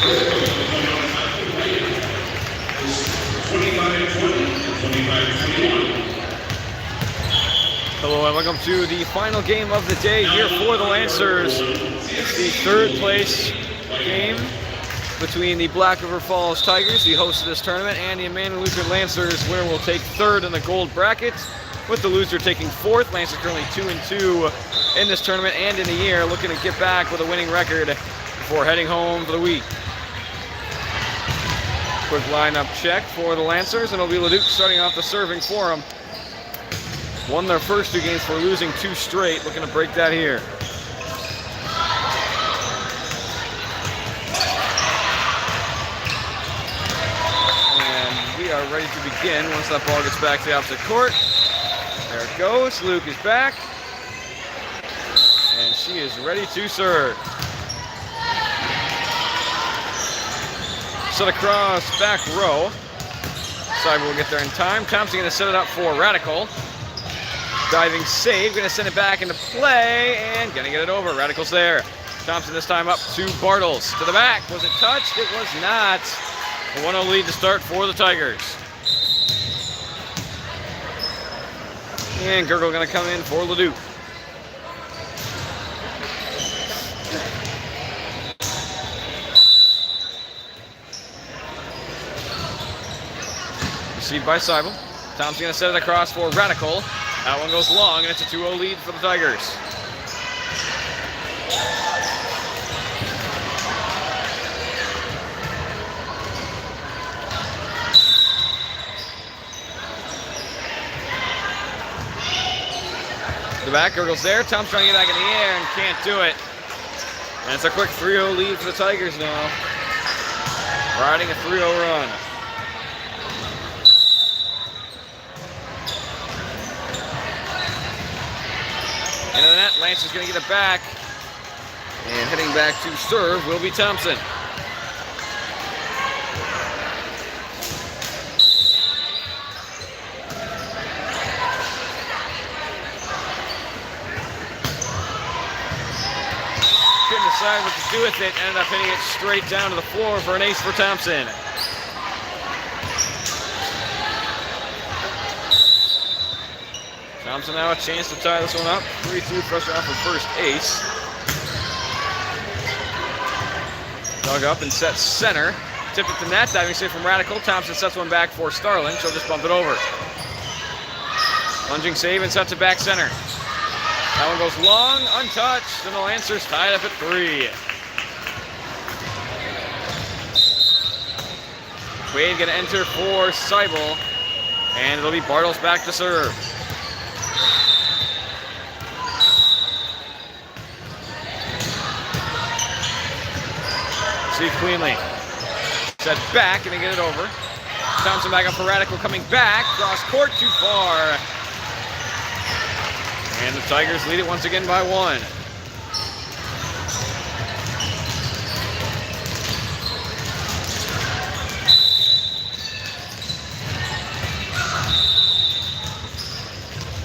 Hello and welcome to the final game of the day here for the Lancers. It's the third place game between the Black River Falls Tigers, the host of this tournament, and the Immanuel Lutheran Lancers. Winner will take third in the gold bracket, with the loser taking fourth. Lancers currently 2-2 in this tournament and in the year, looking to get back with a winning record before heading home for the week. Quick lineup check for the Lancers, and it'll be Leduc starting off the serving for them. Won their first two games for losing two straight, looking to break that here. And we are ready to begin once that ball gets back to the opposite court. There it goes, Luke is back. And she is ready to serve. Set across back row. Cyber will get there in time. Thompson going to set it up for Radical. Diving save, going to send it back into play, and going to get it over. Radical's there. Thompson this time up to Bartles. To the back. Was it touched? It was not. A 1-0 lead to start for the Tigers. And Gurgle going to come in for Leduc. Received by Seibel. Thompson going to set it across for Radical. That one goes long, and it's a 2-0 lead for the Tigers. The back, Gurgle's there. Tom's trying to get back in the air and can't do it. And it's a quick 3-0 lead for the Tigers now. Riding a 3-0 run. Into the net, Lance is going to get it back. And heading back to serve will be Thompson. Couldn't decide what to do with it, ended up hitting it straight down to the floor for an ace for Thompson. Thompson now a chance to tie this one up. 3-2 pressure off her first ace. Dug up and set center. Tipped it to net, diving save from Radical. Thompson sets one back for Starling. She'll just bump it over. Lunging save and sets it back center. That one goes long, untouched, and the Lancers tied up at 3. Quaid gonna enter for Seibel, and it'll be Bartles back to serve. Receive cleanly. Set back and they get it over. Thompson back up for Radical, coming back. Cross court too far. And the Tigers lead it once again by 1.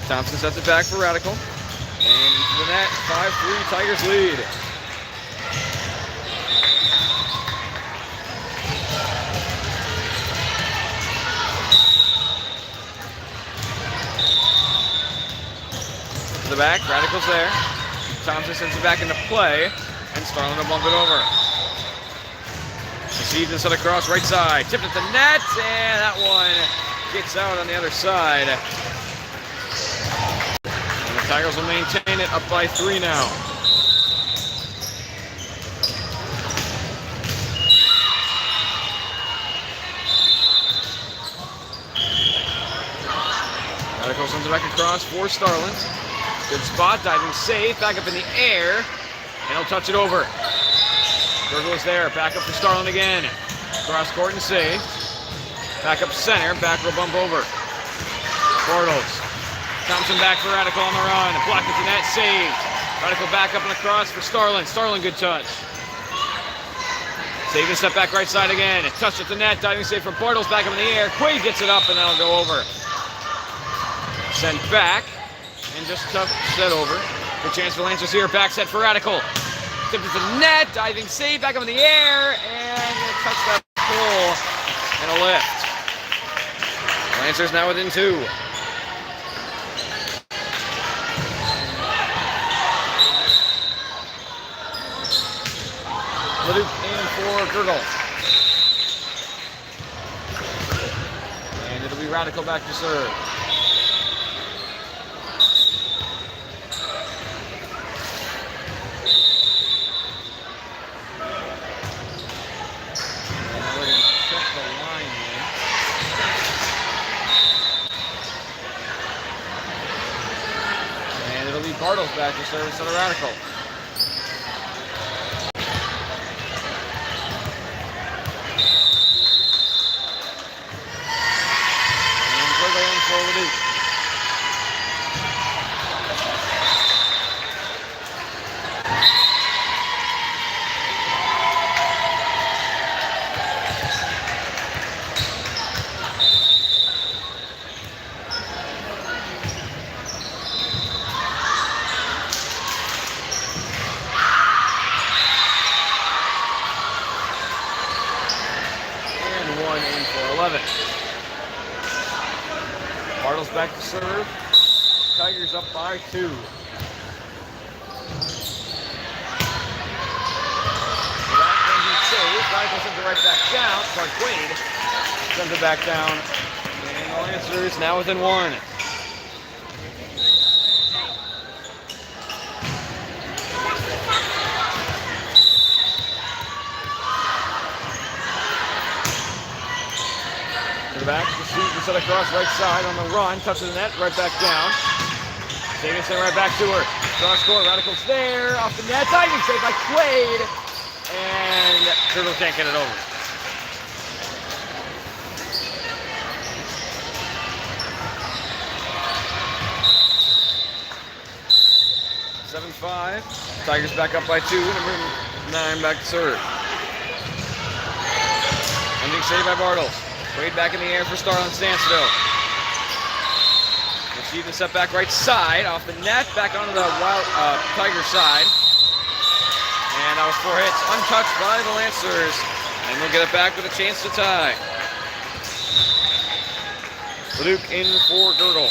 Thompson sets it back for Radical. And into the net, 5-3, Tigers lead. The back, Radical's there. Thompson sends it back into play, and Starling will bump it over. Received and set across right side. Tipped at the net, and that one gets out on the other side. And the Tigers will maintain it up by 3 now. Radical sends it back across for Starling. Good spot, diving save, back up in the air, and he'll touch it over. Gurgle is there, back up for Starling again. Cross court and save. Back up center, back row bump over. Bartles. Thompson back for Radical on the run. Blocked at the net, saved. Radical back up and across for Starling. Starling, good touch. Save and step back right side again. Touch at the net, diving save from Bartles, back up in the air. Quaid gets it up and that'll go over. Sent back. And just tough set over. Good chance for Lancers here. Back set for Radical. Tipped it to the net. Diving save. Back up in the air. And touch that pull and a lift. Lancers now within 2. Leduc in for Gurgle. And it'll be Radical back to serve. Bartles back to serve instead of Radical. And Gurgle in for Leduc. Bartles back to serve. Tigers up by 2. Save. Radical sends it right back down. Sorry, Quaid sends it back down. And the Lancers now within 1. Back, receives set across right side on the run, touches the net, right back down. Saving sent right back to her. Cross score, Radical's there, off the net, diving save by Quaid, and Turtle can't get it over. (7-5). Tigers back up by 2, number 9 back to serve. Ending save by Bartles. Quaid back in the air for Starlin Stansville. Received and set back right side, off the net, back onto the Tiger side. And that was 4 hits, untouched by the Lancers. And they'll get it back with a chance to tie. Leduc in for Gurgle.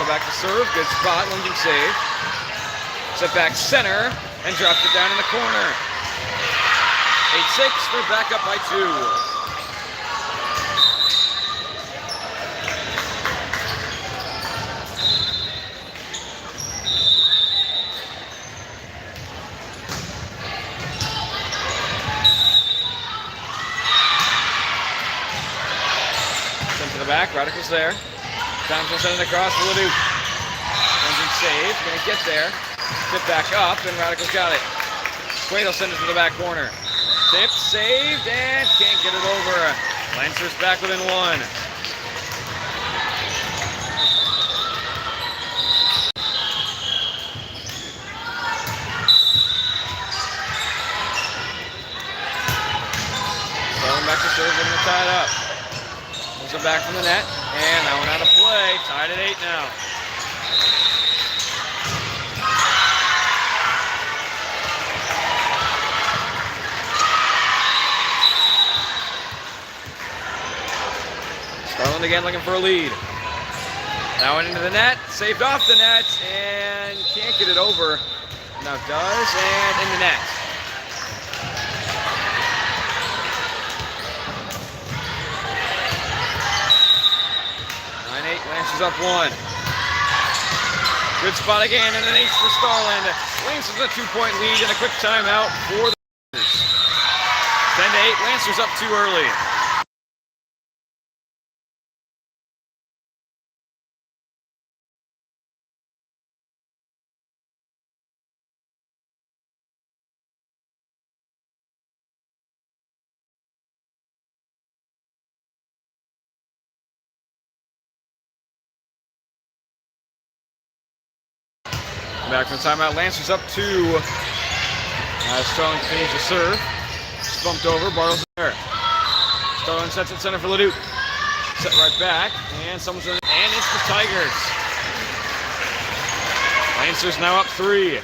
Back to serve, good spot, lunging save. Set back center, and drops it down in the corner. 8-6, they're back up by 2. Sent to the back, Radical's there. Thompson sends it across for Leduc. Lunging save, gonna get there. Tip back up, and Radical's got it. Quaid will send it to the back corner. Tip, saved, and can't get it over. Lancers back within 1. Going back to serve, and they're tied up. Moves it back from the net. And that one out of play, tied at 8 now. Starlin again looking for a lead. That one into the net, saved off the net, and can't get it over. Now does, and in the net. Lancers up 1. Good spot again, and an ace for Starlin. Lancers a 2-point lead and a quick timeout for the Lancers. 10-8, Lancers up 2 early. Back from the timeout, Lancers up 2. Starlin continues to serve. It's bumped over, Bartles there. Starlin sets it center for Leduc. Set right back, and someone's in, and it's the Tigers. Lancers now up 3.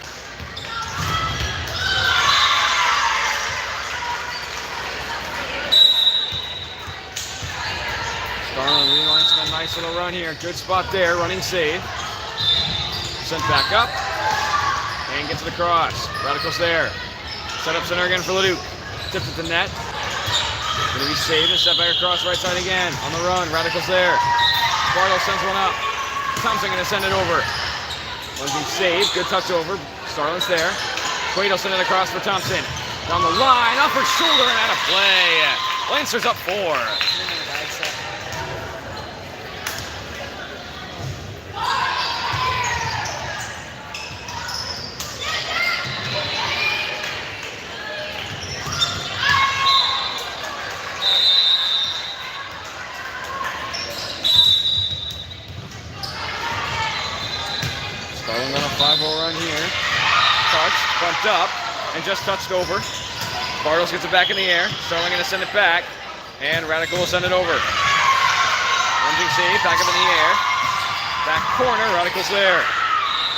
Starlin relines a nice little run here. Good spot there, running save. Sent back up, and gets it across. Radical's there. Set up center again for Leduc. Tipped at the net. Going to be saved and set back across right side again. On the run, Radical's there. Bartle sends one up. Thompson going to send it over. One's being saved, good touch over. Starlin's there. Quaid will send it across for Thompson. Down the line, off her shoulder and out of play. Lancers up 4. Starling on a 5-0 run here. Touched, bumped up, and just touched over. Bartles gets it back in the air. Starling going to send it back, and Radical will send it over. Lunging save, back up in the air. Back corner, Radical's there.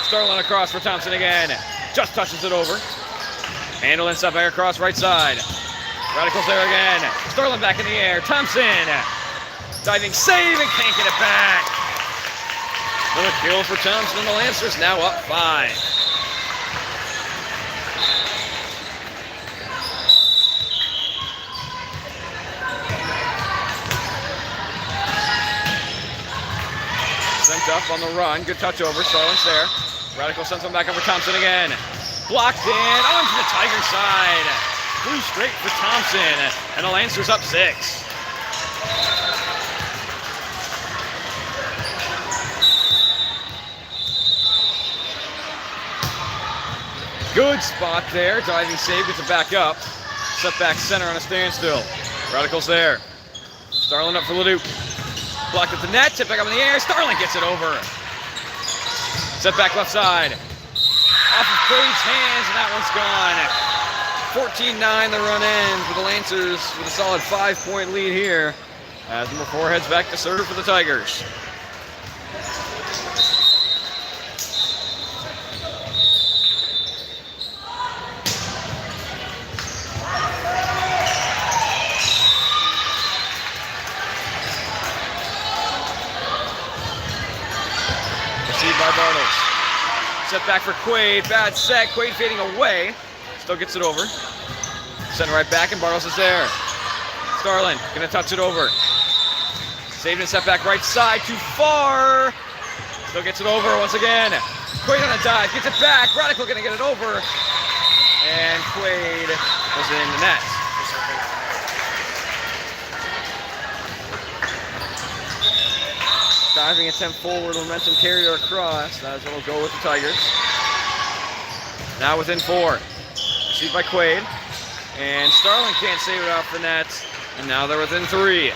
Starling across for Thompson again. Just touches it over. Handle and step back across right side. Radical's there again. Starling back in the air. Thompson. Diving save and can't get it back. Another kill for Thompson, and the Lancers now up 5. Sent up on the run. Good touch over. Starlin's there. Radical sends one back over Thompson again. Blocked in onto the Tiger side. Flew straight for Thompson, and the Lancers up 6. Good spot there. Diving save, gets it back up. Set back center on a standstill. Radical's there. Starlin up for Leduc. Blocked at the net, tip back up in the air. Starlin gets it over. Set back left side. Off of Quaid's hands, and that one's gone. 14-9 the run ends with the Lancers with a solid 5-point lead here as number 4 heads back to serve for the Tigers. By Bartles. Set back for Quaid. Bad set. Quaid fading away. Still gets it over. Sent right back, and Bartles is there. Starlin gonna touch it over. Saved and set back right side. Too far. Still gets it over once again. Quaid on a dive. Gets it back. Radical gonna get it over. And Quaid was in the net. Diving attempt forward, momentum carrier across. That's what will go with the Tigers. Now within 4. Received by Quaid. And Starlin can't save it off the net. And now they're within 3.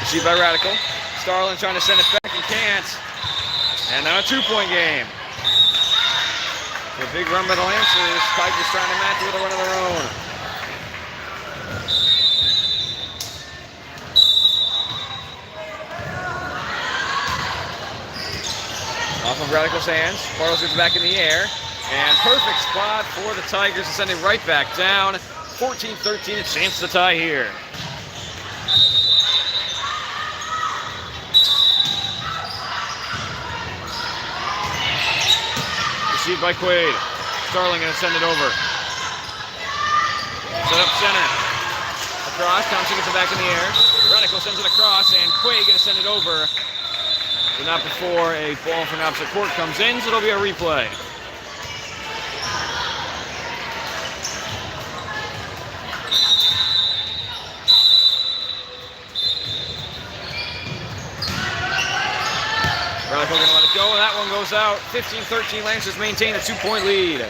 Received by Radical. Starlin trying to send it back and can't. And now a 2-point game. A big run by the Lancers. Tigers trying to match with a run of their own. Off of Radical's hands. Bartles gets back in the air. And perfect spot for the Tigers to send it right back down. 14-13, a chance to tie here. Received by Quaid. Starling going to send it over. Set up center. Across. Thompson gets it back in the air. Radical sends it across, and Quaid going to send it over. But not before a ball from opposite court comes in, so it'll be a replay. Radical going to let it go, and that one goes out. 15-13, Lancers maintain a 2-point lead.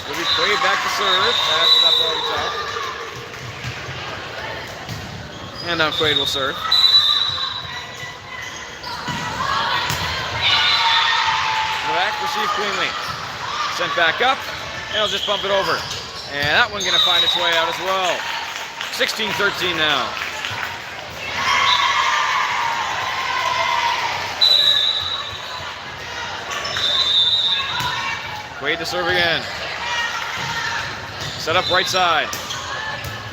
Will be Quaid back to serve after that ball gets out. And now Quaid will serve. received cleanly. Sent back up, and he'll just bump it over. And that one gonna find its way out as well. 16-13 now. Quaid to serve again. Set up right side.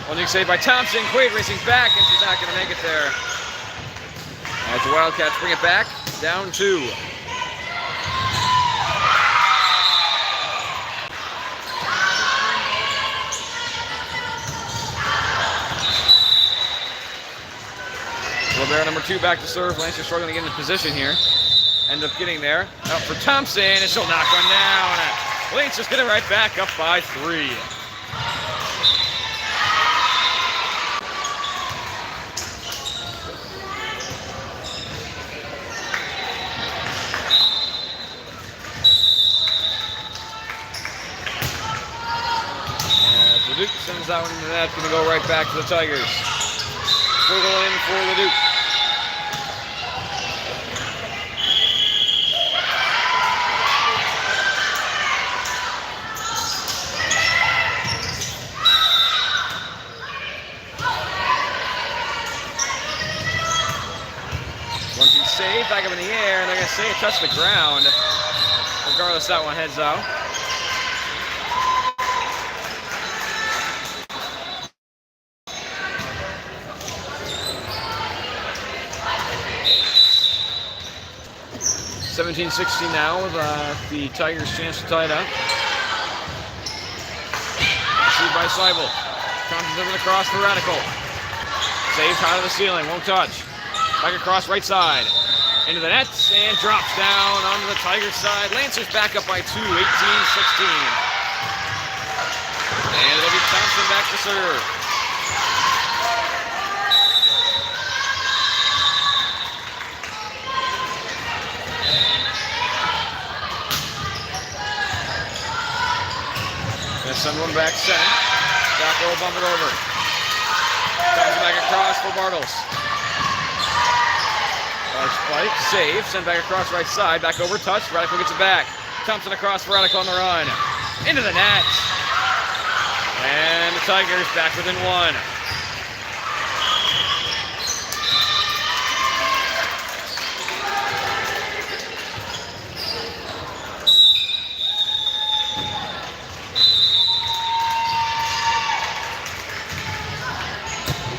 One you save by Thompson. Quaid racing back, and she's not going to make it there. As the Wildcats bring it back, down 2. Libero number 2 back to serve. Lancer struggling to get into position here. End up getting there. Out for Thompson, and she'll knock one down. Lancer's getting right back up by 3. Duke sends that one into the net. Going to go right back to the Tigers. Fergal in for the Duke. One team save, back up in the air, and they're going to say it touched the ground. Regardless, that one heads out. (17-16) now with the Tigers' chance to tie it up. Received by Seibel. Thompson does it across for Radical. Saved high to the ceiling, won't touch. Back across right side. Into the nets and drops down onto the Tigers' side. Lancers back up by 2, 18-16. And it'll be Thompson back to serve. Send one back center. Back row, bump it over. Comes back across for Bartles. Spike, save, send back across right side, back over, touch, Radical gets it back. Thompson across for Radical on the run. Into the net. And the Tigers back within 1.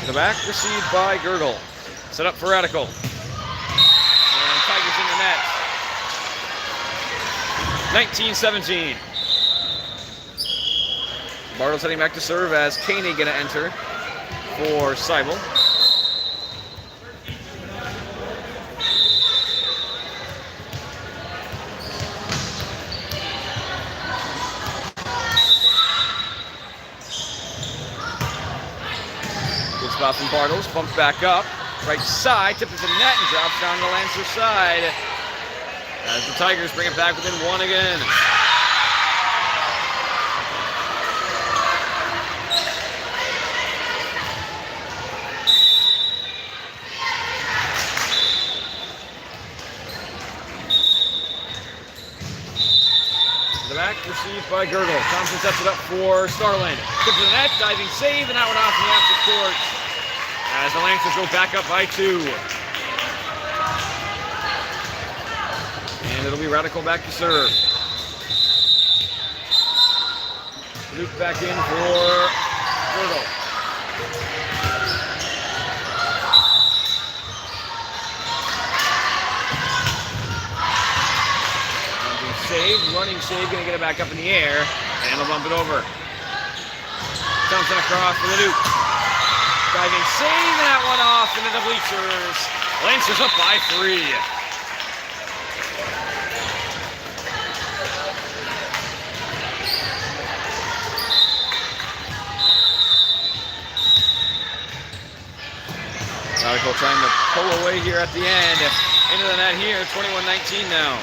The back received by Gurgle. Set up for Radical. And Tigers in the net. 19-17. Bartles heading back to serve as Caney gonna enter for Seibel. Spot from Bartles, bumps back up, right side, tips it to the net and drops down the Lancer side. As the Tigers bring it back within 1 again. To the back, received by Gurgle. Thompson sets it up for Starland. Tips to the net, diving save, and that one off in the opposite court. As the Lancers go back up by 2. And it'll be Radical back to serve. Luke back in for Gurgle. Save, running save, gonna get it back up in the air, and they'll bump it over. Thompson across for the Duke. Diving save, and that one off into the bleachers. Lancers up by 3. Radical trying to pull away here at the end. Into the net here, 21-19 now.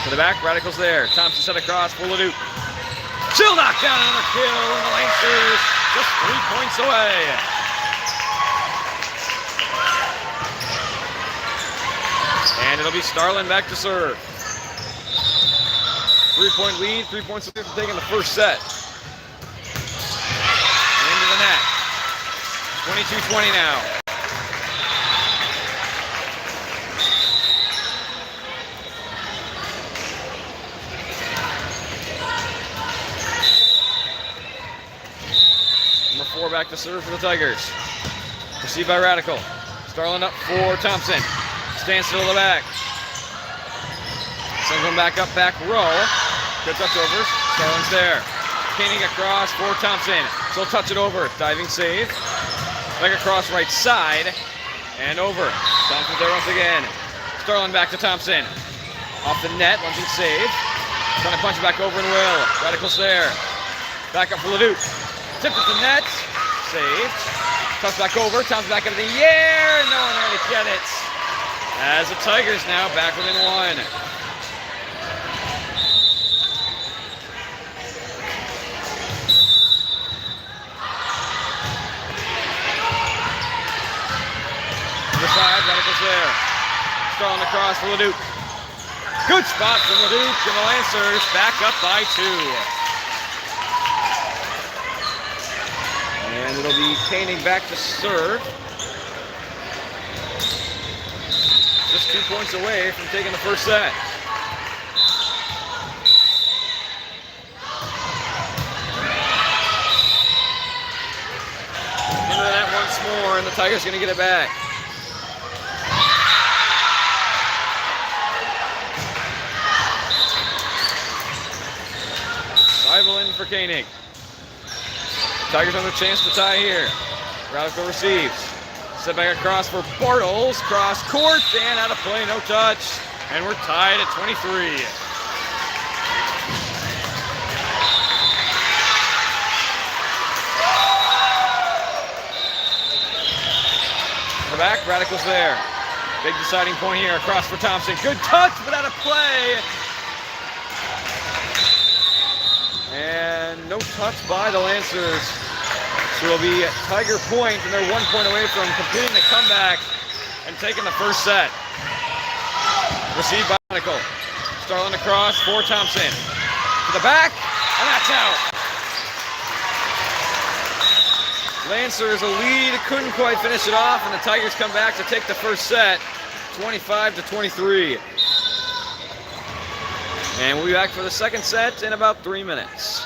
To the the back, Radical's there. Thompson set across, full of Duke. She'll knock down another kill, and the Lancers just 3 points away. And it'll be Starlin back to serve. 3-point lead, 3 points away from taking the first set. And into the net. 22-20 now. Number 4 back to serve for the Tigers. Received by Radical. Starlin up for Thompson. Stands still to the back. Sends one back up, back row. Good touch overs. Starlin's there. Koenig across for Thompson. She'll touch it over. Diving save. Back across right side. And over. Thompson's there once again. Starlin back to Thompson. Off the net. Lunging save. Trying to punch it back over and will. Radical's there. Back up for Leduc. Tipped at the net. Saved. Toss back over. Thompson back into the air. No one there to get it. As the Tigers now back within 1. The side, Radical's there. Starlin across for Leduc. Good spot from Leduc, and the Lancers back up by 2. And it'll be Koenig back to serve. Just 2 points away from taking the first set. Into the net once more, and the Tigers going to get it back. In for Koenig. Tigers have a chance to tie here. Radical receives. Set back across for Bartles. Cross court and out of play, no touch. And we're tied at 23. The back, Radical's there. Big deciding point here across for Thompson. Good touch, but out of play. And no touch by the Lancers. So it'll be Tiger point, and they're 1 point away from completing the comeback and taking the first set. Received by Radical. Starlin across for Thompson. To the back, and that's out. Lancers a lead, couldn't quite finish it off, and the Tigers come back to take the first set, 25-23. And we'll be back for the second set in about 3 minutes.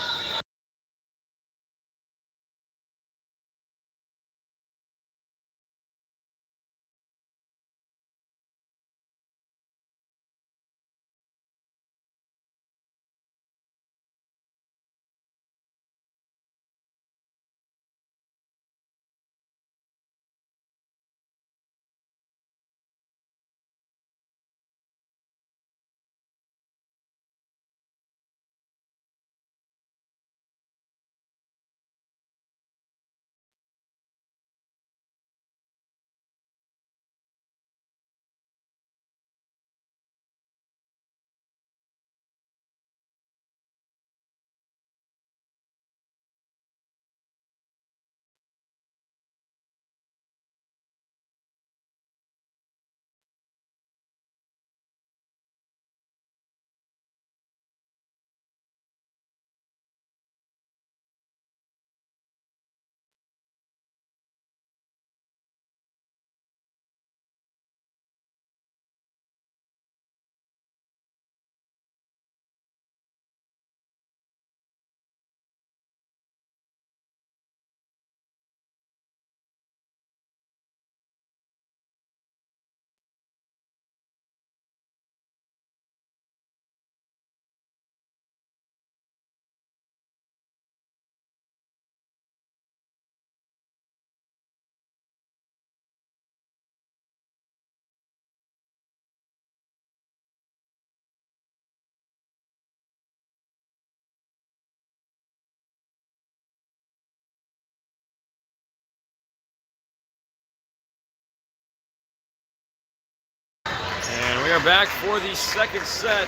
We are back for the second set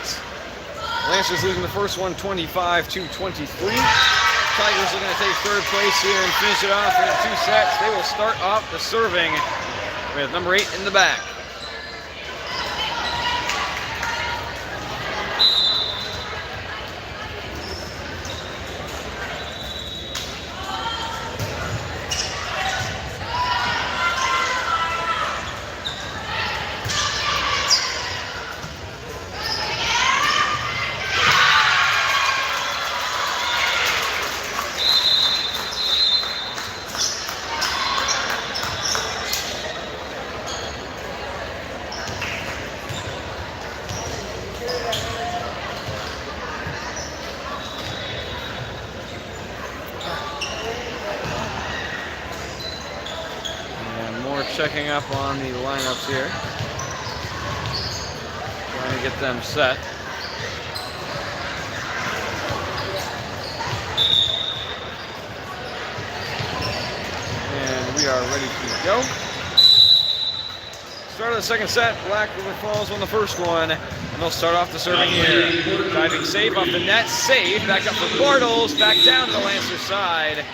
Lancers losing the first one 25-23. Tigers are going to take third place here and finish it off in 2 sets. They will start off the serving with number 8 in the back. Checking up on the lineups here. Trying to get them set. And we are ready to go. Start of the second set. Black River Falls won the first one. And they'll start off the serving here. Diving save off the net. Save. Back up for Bartles. Back down to the Lancers side.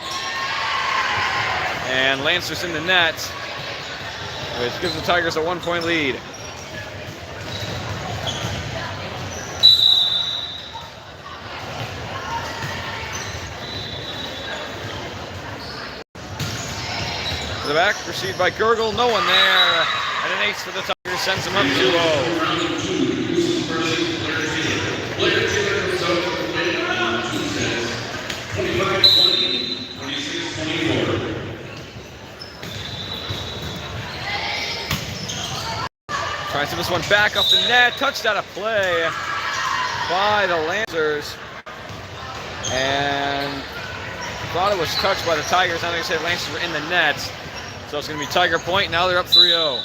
And Lancers in the net, which gives the Tigers a 1-point lead. To the back, received by Gurgle, no one there. And an ace for the Tigers, sends them up 2-0. Trying to this one back off the net, touched out of play by the Lancers. And thought it was touched by the Tigers. I think I said Lancers were in the net. So it's going to be Tiger point. Now they're up 3-0.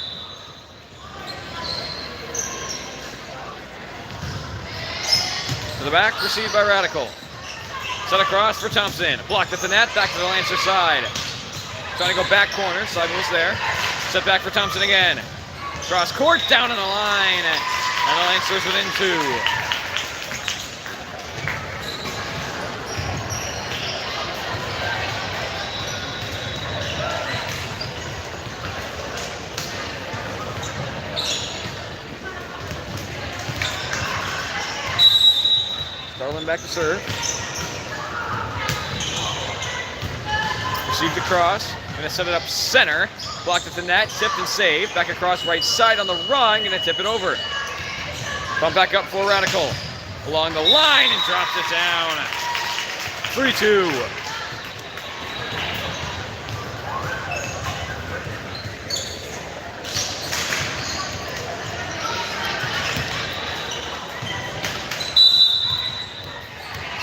To the back, received by Radical. Set across for Thompson. Blocked at the net, back to the Lancer side. Trying to go back corner, side was there. Set back for Thompson again. Cross court, down in the line. And the Lancers within 2. Starlin back to serve. Received the cross. Gonna set it up center. Blocked at the net. Tipped and saved. Back across right side on the run. Gonna tip it over. Pump back up for Radical. Along the line and drops it down. 3-2.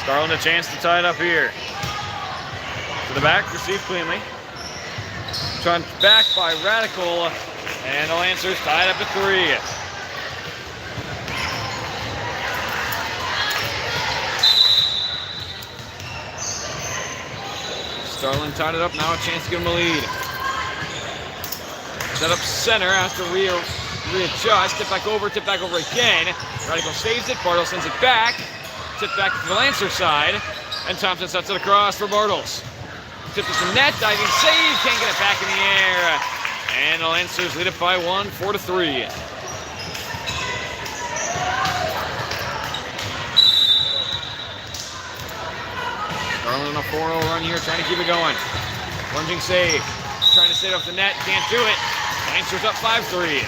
Starlin a chance to tie it up here. To the back, received cleanly. Turned back by Radical, and the Lancers tied up at 3. Starlin tied it up, now a chance to give him a lead. Set up center after readjust, tip back over again. Radical saves it, Bartles sends it back. Tip back to the Lancer side, and Thompson sets it across for Bartles. Tipped it to net, diving save, can't get it back in the air. And the Lancers lead it by 1, 4-3. Starlin on a 4-0 run here, trying to keep it going. Lunging save, trying to save off the net, can't do it. Lancers up 5-3.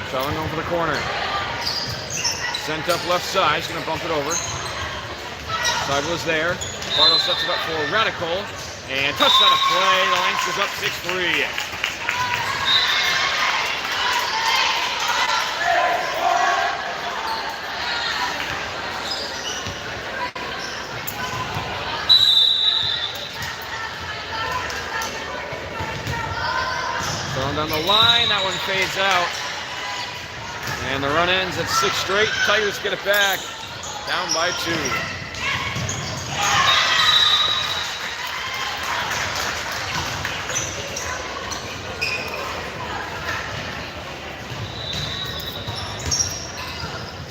Starlin going for the corner. Sent up left side, he's going to bump it over. Side was there. Bartles sets it up for Radical. And touchdown of play. The Lancers up 6-3. Throwing down the line. That one fades out. And the run ends at 6 straight. Tigers get it back. Down by 2.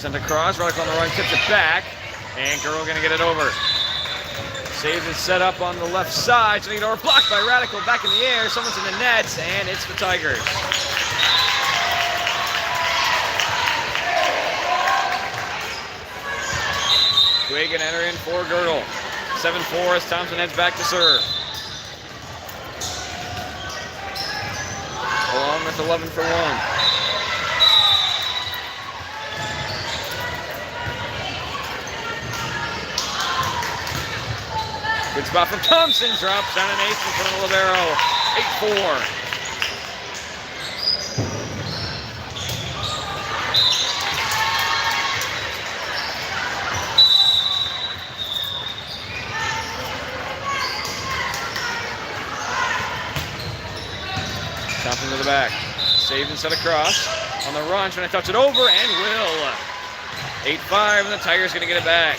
sent across. Radical on the run, tips it back. And Girdle gonna get it over. Saved and set up on the left side. Sending it over, blocked by Radical, back in the air. Someone's in the nets, and it's the Tigers. Quay gonna enter in for Girdle. 7-4 as Thompson heads back to serve. Along with 11 for 1. Good spot from Thompson. Drops down an ace in front of Libero. 8-4. Thompson to the back. Saved and set across. On the run, trying to touch it over, and will. 8-5, and the Tigers going to get it back.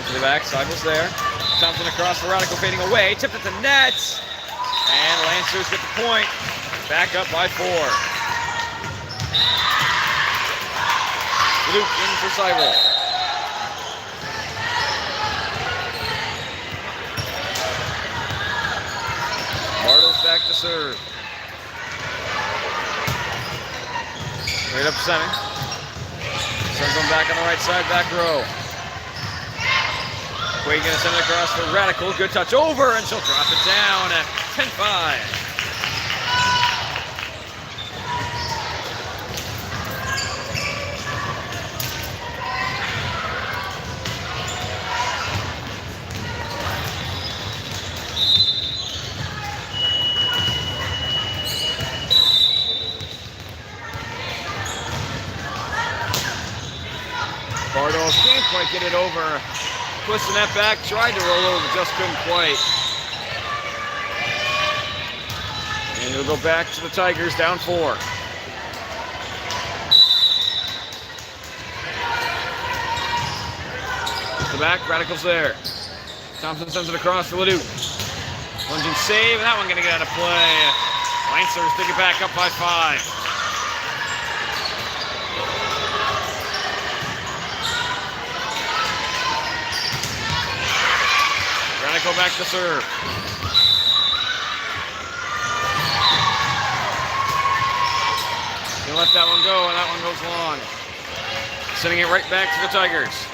To the back, Seibel's there. Thompson across for Radical, fading away. Tipped at the net. And Lancers get the point. Back up by 4. Luke in for Seibel. Bartles back to serve. Right up center. Sends them back on the right side, back row. Quay gonna send it across for Radical. Good touch over, and she'll drop it down at 10-5. Bartles can't quite get it over. Twisting that back, tried to roll over, just couldn't quite. And it'll go back to the Tigers, down 4. The back, Radical's there. Thompson sends it across for Ledoux. Lunging save, and that one gonna get out of play. Lancers take it back up by 5. Radical back to serve. Gonna let that one go, and that one goes long. Sending it right back to the Tigers.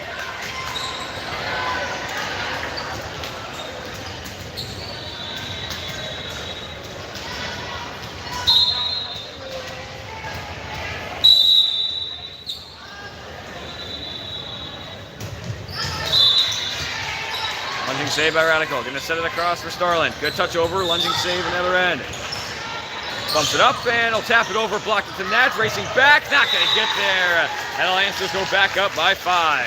Lunging save by Radical. Gonna set it across for Starland. Good touch over. Lunging save on the other end. Bumps it up and he'll tap it over. Blocked it to net. Racing back. Not gonna get there. And the Lancers go back up by 5.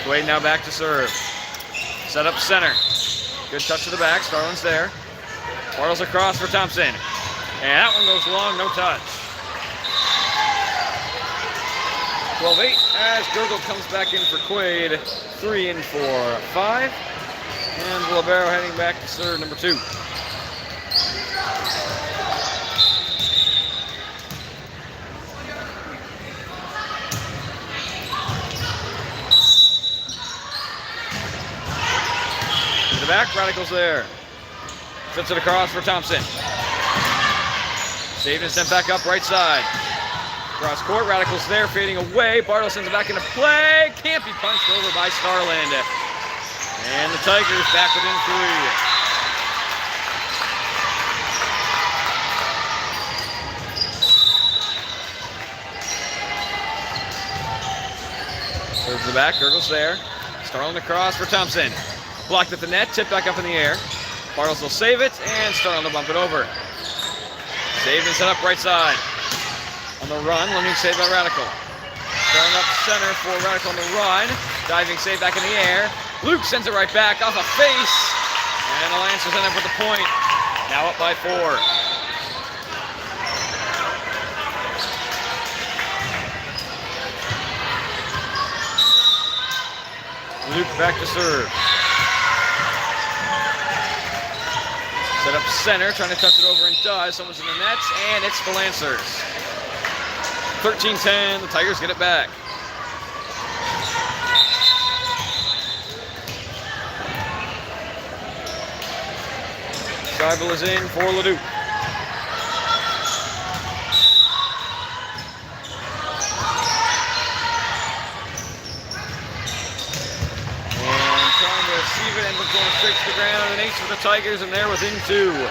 Wade now back to serve. Set up center. Good touch to the back. Starland's there. Bartles across for Thompson. And that one goes long, no touch. 12-8 as Gurgle comes back in for Quaid. 3 in for 5. And Libero heading back to serve number 2. Back, Radical's there. Sends it across for Thompson. Saved and sent back up right side. Cross court, Radical's there, fading away. Bartles sends it back into play. Can't be punched over by Starland. And the Tigers back within 3. Serves the back, Gurgle's there. Starland across for Thompson. Blocked at the net, tipped back up in the air. Bartles will save it, and Starland will bump it over. Saved and set up right side. On the run, lunging save by Radical. Throwing up center for Radical on the run. Diving save back in the air. Luke sends it right back off a face. And the Lancers end up with the point. Now up by 4. Luke back to serve. Set up center, trying to touch it over and does. Someone's in the nets, and it's the Lancers. 13-10, the Tigers get it back. Scheibel is in for Leduc. And trying to receive it, ends up going straight to the ground. An ace for the Tigers, and they're within 2.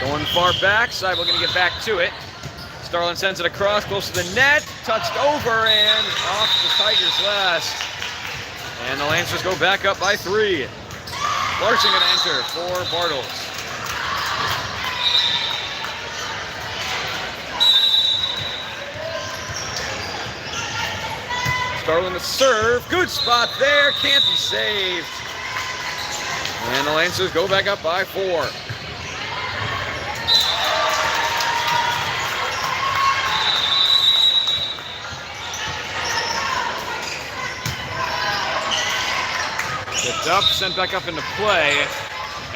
Going far back, Scheibel going to get back to it. Starlin sends it across, close to the net, touched over and off the Tigers' last. And the Lancers go back up by 3. Larson going to enter for Bartles. Starlin to serve, good spot there, can't be saved. And the Lancers go back up by 4. Picked up, sent back up into play,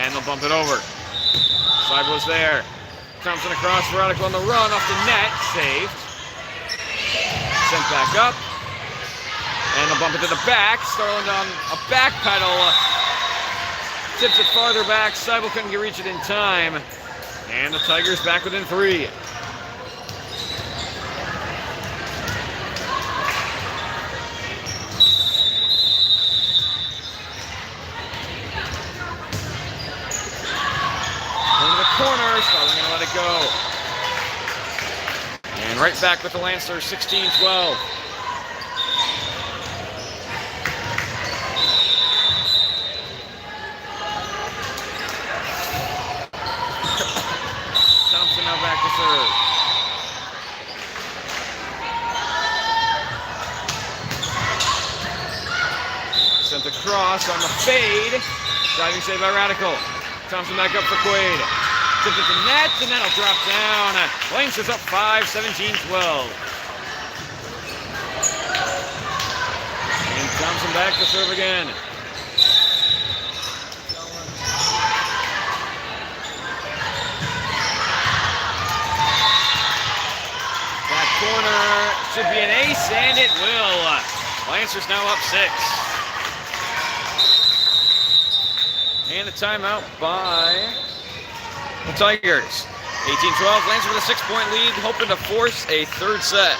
and they'll bump it over. Scheibel is there. Thompson across for Radical on the run, off the net, saved. Sent back up, and they'll bump it to the back. Starland on a back pedal, tips it farther back. Scheibel couldn't reach it in time, and the Tigers back within 3. Corner, Starling gonna let it go. And right back with the Lancers, 16-12. Thompson now back to serve. Sent across on the fade. Diving save by Radical. Thompson back up for Quaid. Tipped it to net, and that'll drop down. Lancers up 5, 17-12. And Thompson back to serve again. That corner should be an ace, and it will. Lancers now up 6. And a timeout by the Tigers. 18-12, Lancers with a 6-point lead, hoping to force a third set.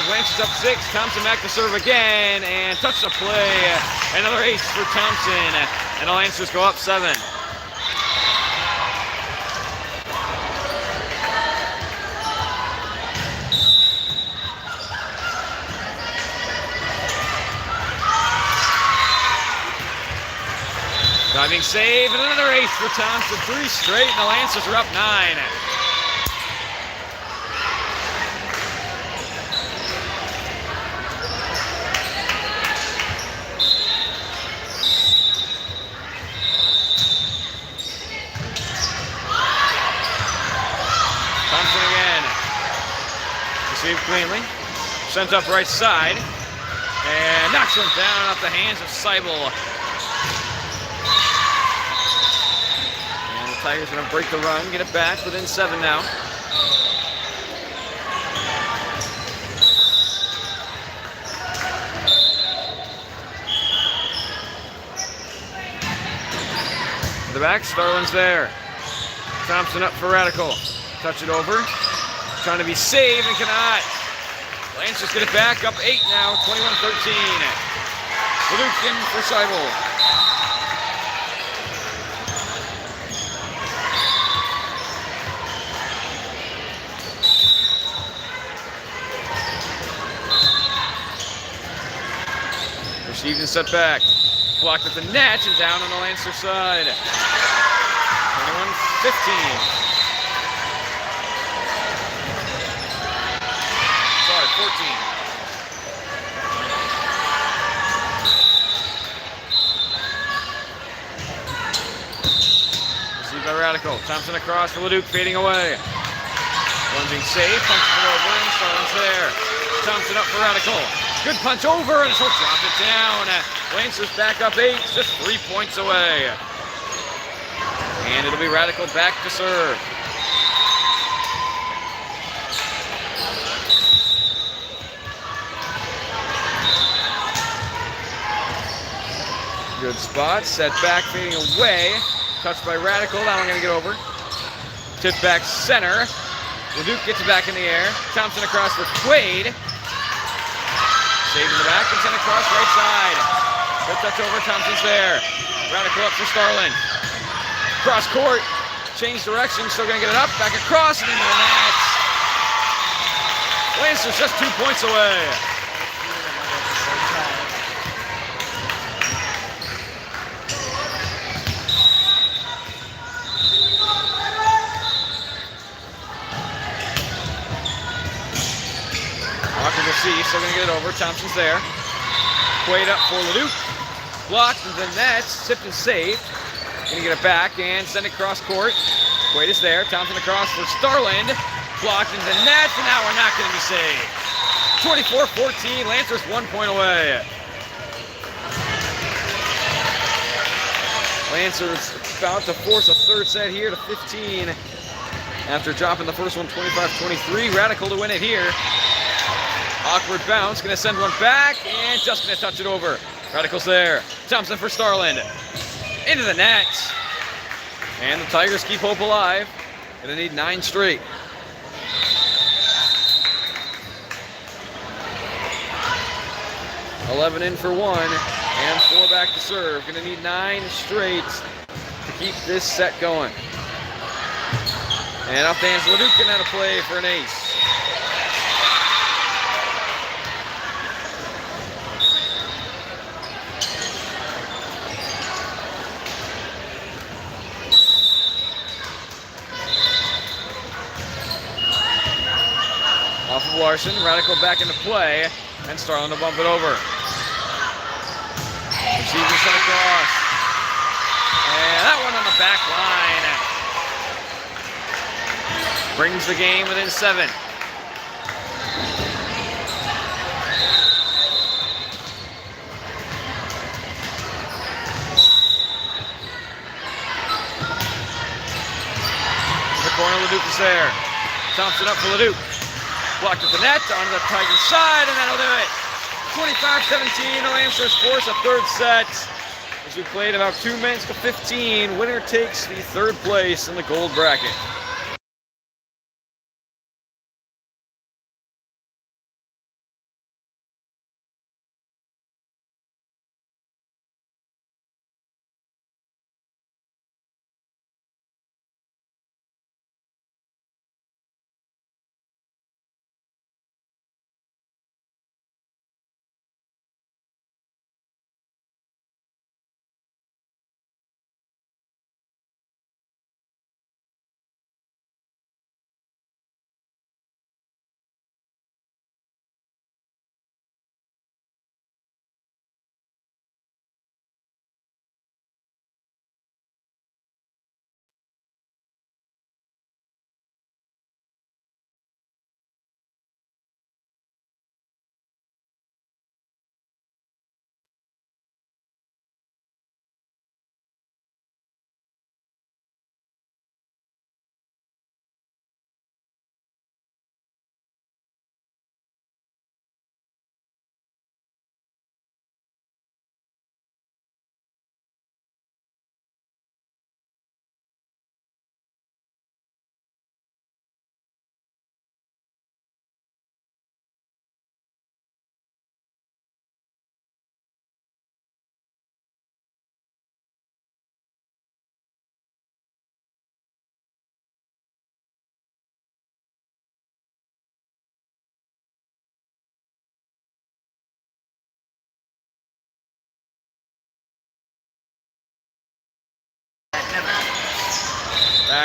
Lancers up 6, Thompson back to serve again, and touch the play. Another ace for Thompson, and the Lancers go up 7. Diving save, and another ace for Thompson. 3 straight, and the Lancers are up 9. received cleanly. Sent up right side. And knocks one down off the hands of Seibel. And the Tigers going to break the run, get it back within 7 now. The back, Starlin's there. Thompson up for Radical. Touch it over. Trying to be saved and cannot. Lancers get it back, up 8 now, 21-13. Lutheran for Seibel. Received and set back. Blocked at the net and down on the Lancer side. 21-15. Sorry, 14. Received by Radical. Thompson across for Leduc, fading away. Lunging safe, punches it over, and Starlin's there. Thompson up for Radical. Good punch over, and he'll drop it down. Lancers back up 8, just 3 points away. And it'll be Radical back to serve. Good spot, set back, fading away. Touched by Radical, that one gonna get over. Tip back center. Leduc gets it back in the air. Thompson across for Quaid. Saved in the back and sent across right side. Good touch over, Thompson's there. Radical up for Starlin. Cross court, change direction, still gonna get it up, back across and into the net. Lancers just 2 points away. Walker to see, still gonna get it over, Thompson's there. Quaid up for Leduc. Blocked into the net, tipped and saved. Gonna get it back and send it cross court. Quaid is there. Thompson across for Starland. Blocked into the net, and now we're not gonna be saved. 24-14, Lancers 1 point away. Lancers about to force a third set here to 15. After dropping the first one 25-23. Radical to win it here. Awkward bounce, gonna send one back, and just gonna touch it over. Radical's there. Thompson for Starland. Into the net. And the Tigers keep hope alive. Gonna need 9 straight. $11 in for 1, and 4 back to serve. Gonna need 9 straight to keep this set going. And off the hands, Leduc getting out of play for an ace. Off of Larson, Radical back into play, and Starlin to bump it over. Receiver sent across. And that one on the back line. Brings the game within 7. The corner, Leduc is there. Thompson up for Leduc. Blocked at the net, onto the Tigers side, and that'll do it. 25-17, the Lancers force a third set. As we played about 2 minutes to 15, winner takes the 3rd place in the gold bracket.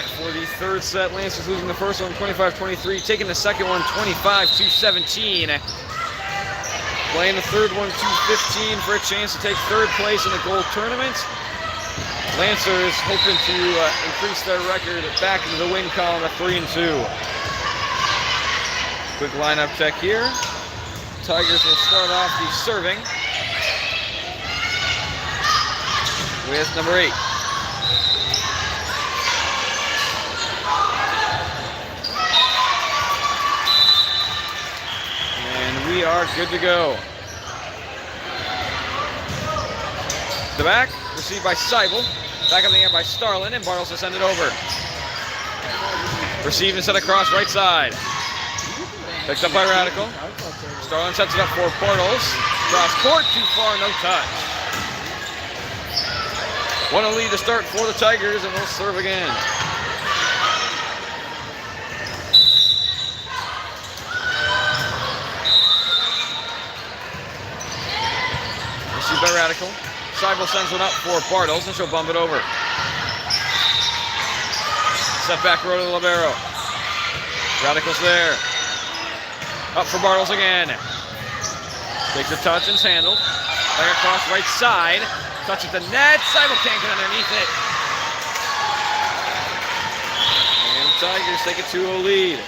back for the third set. Lancers losing the first one 25-23, taking the second one 25-17. Playing the third one 2-15 for a chance to take third place in the gold tournament. Lancers hoping to increase their record back into the win column at 3-2. Quick lineup check here. Tigers will start off the serving with number 8. And we are good to go. The back, received by Seibel. Back up in the air by Starlin, and Bartles will send it over. Received and set across right side. Picked up by Radical. Starlin sets it up for Bartles. Cross court, too far, no touch. 1-0 lead to start for the Tigers, and we'll serve again. Received by Radical. Seibel sends one up for Bartles, and she'll bump it over. Set back row to the libero. Radical's there. Up for Bartles again. Takes a touch and's handled. Back across right side. Touch at the net. Seibel can't get underneath it. And the Tigers take a 2-0 lead.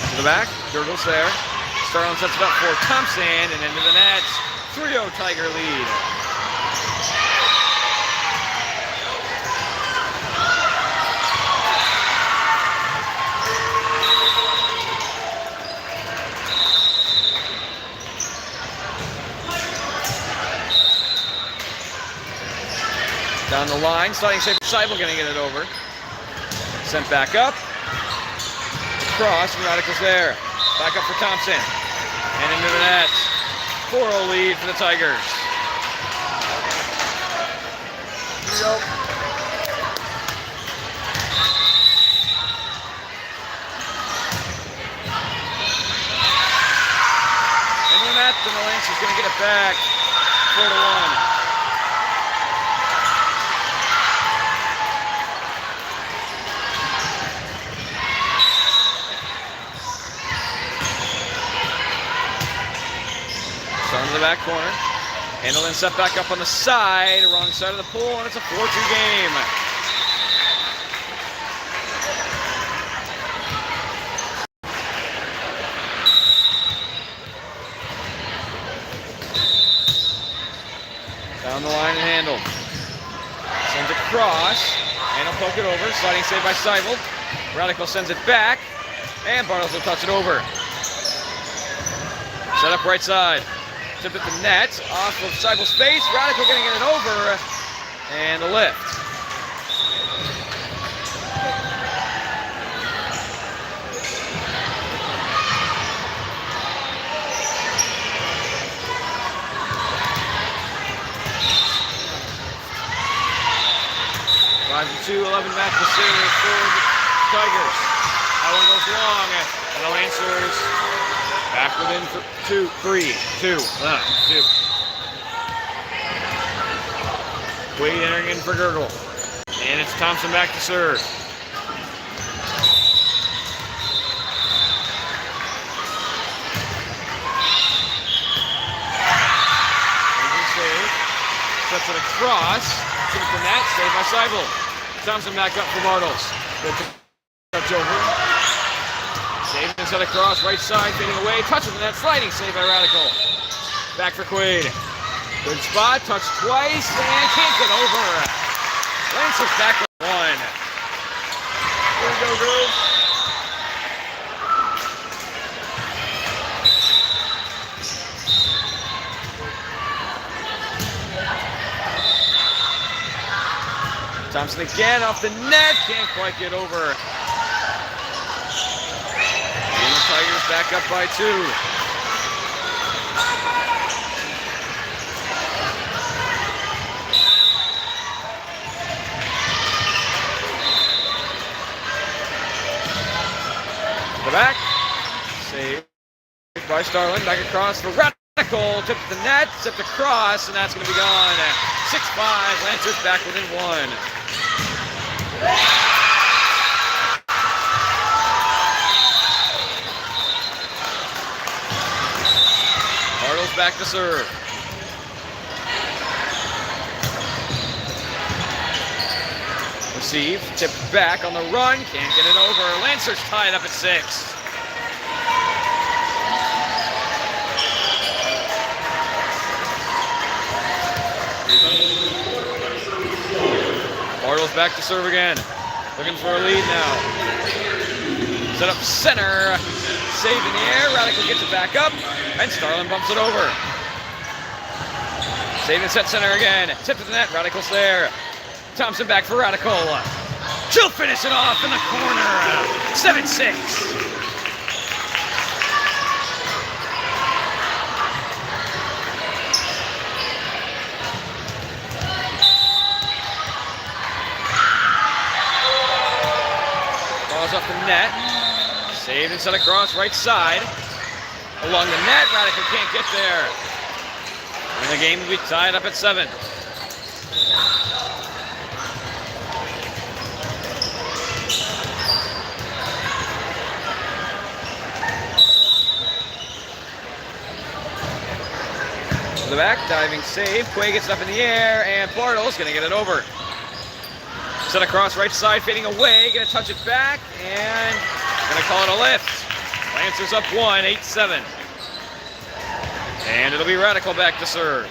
To the back. Gurgle's there. Starlin sets it up for Thompson and into the net. 3-0 Tiger lead. Down the line, starting safe. Seibel gonna get it over. Sent back up. Cross, and Radical's there. Back up for Thompson. And into the net. 4-0 lead for the Tigers. Here we go. Into the net, and the Lancers gonna get it back. 4-1. Starting to the back corner. Handle and set back up on the side. Wrong side of the pool, and it's a 4-2 game. Down the line and handled. Sends it across. And he'll poke it over. Sliding save by Seibel. Radical sends it back. And Bartles will touch it over. Set up right side. Tip at the net, off of Seibel's face. Radical gonna get it over, and a lift. Five to 2, 11 match to series for the Tigers. That one goes long, and the Lancers back within 2. Quaid entering in for Gurgle. And it's Thompson back to serve. Save. Sets it across. Tips the net. Saved by Seibel. Thompson back up for Bartles. Good touch over. Save and set across, right side, fading away, touches the net, sliding save by Radical. Back for Quaid. Good spot, touch twice, and can't get over. Lancers back with 1. Here we go, girls. Thompson again off the net, can't quite get over. Tigers back up by 2. The back. Save by Starlin. Back across for Radical. Tipped the net. Tipped across, and that's going to be gone. 6-5. Lancers back within 1. Bartles back to serve. Receive, tipped back on the run, can't get it over. Lancers tied up at 6. Bartles back to serve again. Looking for a lead now. Set up center. Save in the air. Radical gets it back up. And Starlin bumps it over. Save and set center again. Tip to the net. Radical's there. Thompson back for Radical. She'll finish it off in the corner. 7-6. Off the net. Saved and set across right side. Along the net, Radical can't get there. And the game will be tied up at 7. To the back, diving save. Quay gets it up in the air, and Bartles gonna get it over. Set across right side, fading away. Gonna touch it back, and gonna call it a lift. Lancers up 1, 8-7. And it'll be Radical back to serve.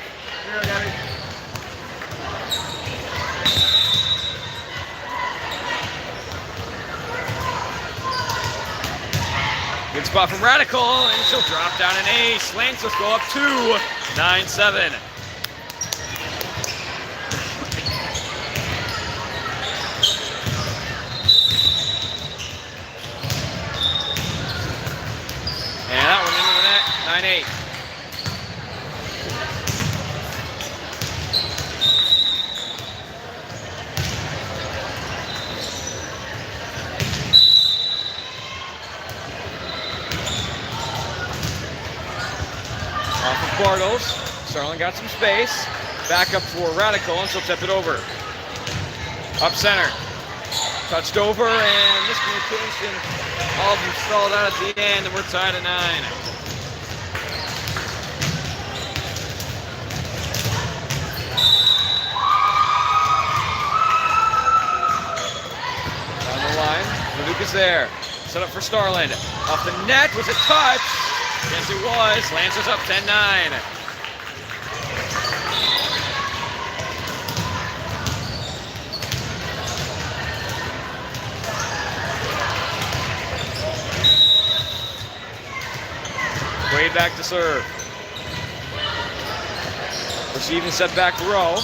Good spot from Radical, and she'll drop down an ace. Lancers go up 2, 9-7. And that one into the net, 9-8. Off of Bartles. Starlin got some space. Back up for Radical, and she'll tip it over. Up center. Touched over, and miscommunication. All of them stalled out at the end, and we're tied at 9. Down the line, Luke is there. Set up for Starlin. Off the net, was it touch? Yes, it was. Lancers up 10-9. Wade back to serve. Receive and set back row.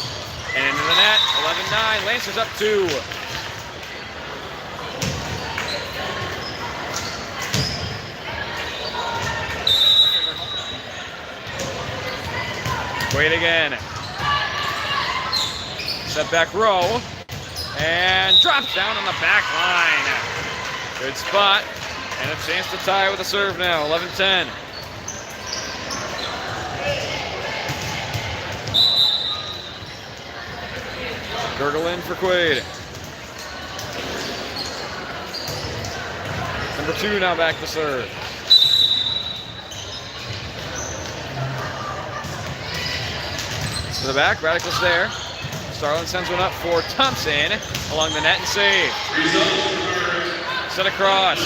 And into the net, 11-9. Lancers up 2. Wade again. Set back row. And drops down on the back line. Good spot. And a chance to tie with a serve now, 11-10. Gurgle in for Quaid. Number 2 now back to serve. To the back, Radical's there. Starlin sends one up for Thompson along the net and save. Set across.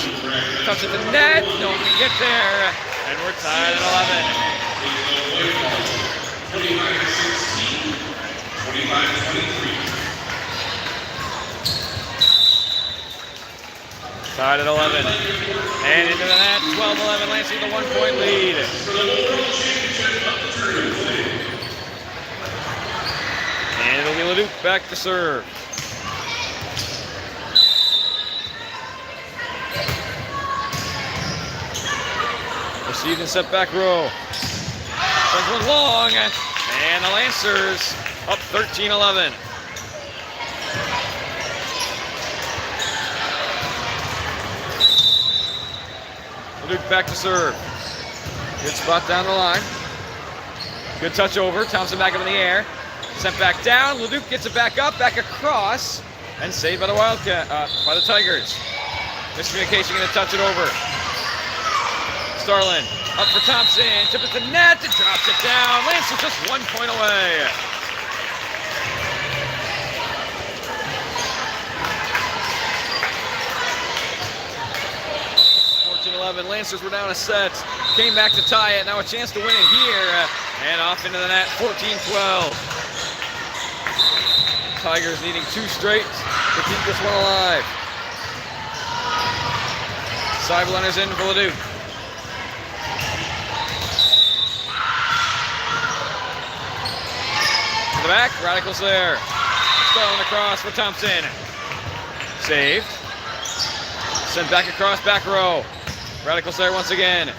Touch at the net. No one can get there. And we're tied at 11. 45-16. 45-23. Tied at 11. And into the net, 12-11, Lancing the 1-point lead. And it'll be Leduc back to serve. Receive and set back row. Sends one long, and the Lancers up 13-11. Luke back to serve. Good spot down the line. Good touch over. Thompson back up in the air. Sent back down. Leduc gets it back up, back across, and saved by the Wildcat, by the Tigers. Miscommunication, going to touch it over. Starlin up for Thompson. Tip it to net. It drops it down. Lancers just 1 point away. Lancers were down a set, came back to tie it, now a chance to win it here, and off into the net, 14-12. Tigers needing 2 straight to keep this one alive. Seibelunner's in for Leduc. To the back, Radicals there. Starlin across for Thompson. Saved. Sent back across, back row. Radicals there once again.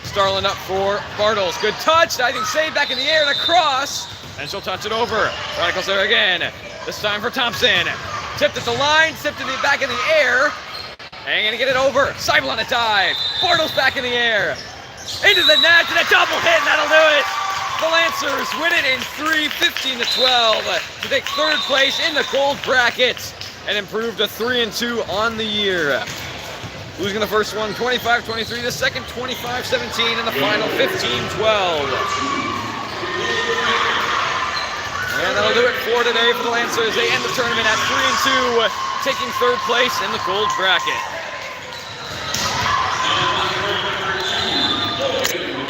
Starlin up for Bartles. Good touch. Diving save back in the air and across. And she'll touch it over. Radicals there again. This time for Thompson. Tipped at the line. Tipped it back in the air. And going to get it over. Seibel on a dive. Bartles back in the air. Into the net. And a double hit. And that'll do it. The Lancers win it in 3, 15-12. To take 3rd place in the gold bracket. And improve to 3-2 on the year. Losing the first one 25-23, the second 25-17, and the final 15-12. And that'll do it for today for the Lancers. They end the tournament at 3-2, taking 3rd place in the gold bracket.